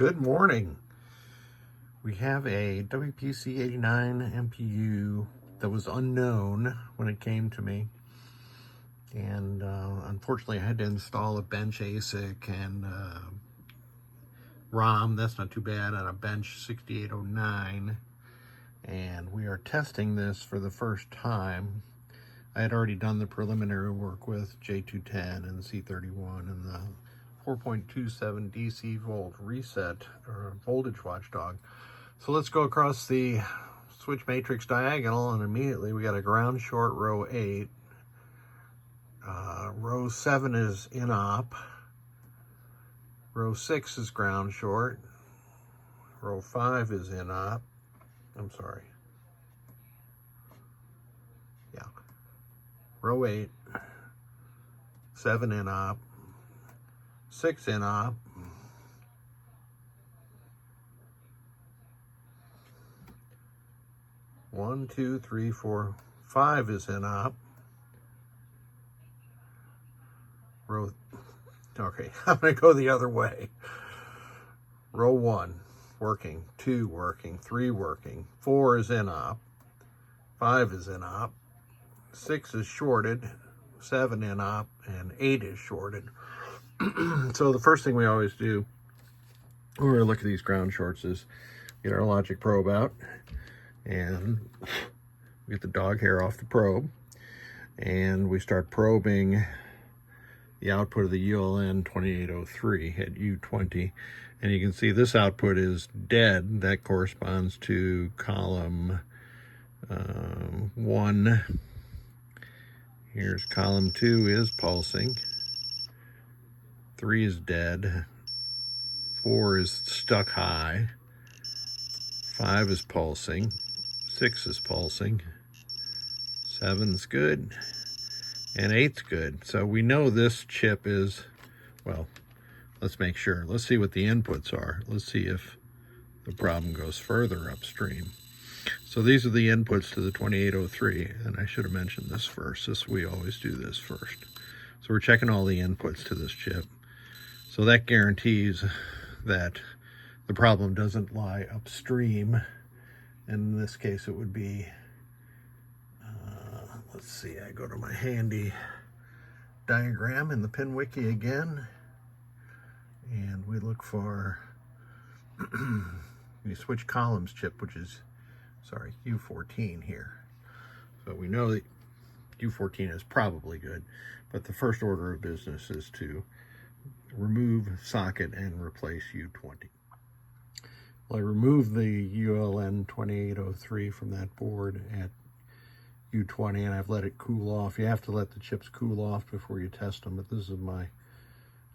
Good morning. We have a WPC-089 MPU that was unknown when it came to me. And unfortunately, I had to install a bench ASIC and ROM. That's not too bad, on a bench 6809. And we are testing this for the first time. I had already done the preliminary work with J210 and C31 and the 4.27 DC volt reset or voltage watchdog. So let's go across the switch matrix diagonal, and immediately we got a ground short row 8. Row 7 is in op. Row 6 is ground short. Row 5 is in op. I'm sorry. Yeah. Row 8, 7 in op, 6 in op, 1, 2, 3, 4, 5 is in op. Okay, I'm going to go the other way. Row 1, working, 2 working, 3 working, 4 is in op, 5 is in op, 6 is shorted, 7 in op, and 8 is shorted. So the first thing we always do when we look at these ground shorts is get our logic probe out and get the dog hair off the probe, and we start probing the output of the ULN 2803 at U20, and you can see this output is dead. That corresponds to column 1. Here's column 2 is pulsing, 3 is dead, 4 is stuck high, 5 is pulsing, 6 is pulsing, 7's good, and 8's good. So we know this chip is, well, let's make sure. Let's see what the inputs are. Let's see if the problem goes further upstream. So these are the inputs to the 2803, and I should have mentioned this first. We always do this first. So we're checking all the inputs to this chip. So that guarantees that the problem doesn't lie upstream. And in this case, it would be, let's see, I go to my handy diagram in the pin wiki again, and we look for the switch columns chip, which is, sorry, U14 here. So we know that U14 is probably good, but the first order of business is to remove socket and replace U20. Well, I removed the ULN 2803 from that board at U20, and I've let it cool off. You have to let the chips cool off before you test them, but this is my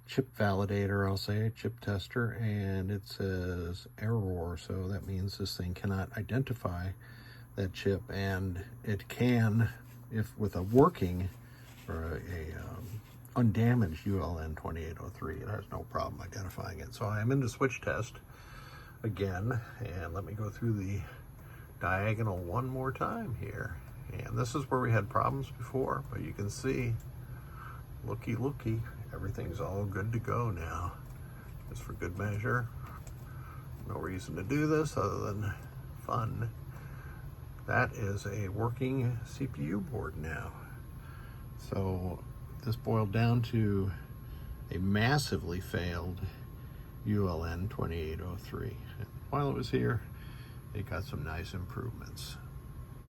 chip validator, I'll say, chip tester, and it says error, so that means this thing cannot identify that chip, and it can, if with a working or a undamaged ULN 2803, it has no problem identifying it. So I'm in the switch test again, and let me go through the diagonal one more time here. And this is where we had problems before, but you can see, looky, everything's all good to go now. Just for good measure. No reason to do this other than fun. That is a working CPU board now. So this boiled down to a massively failed ULN 2803. And while it was here, it got some nice improvements.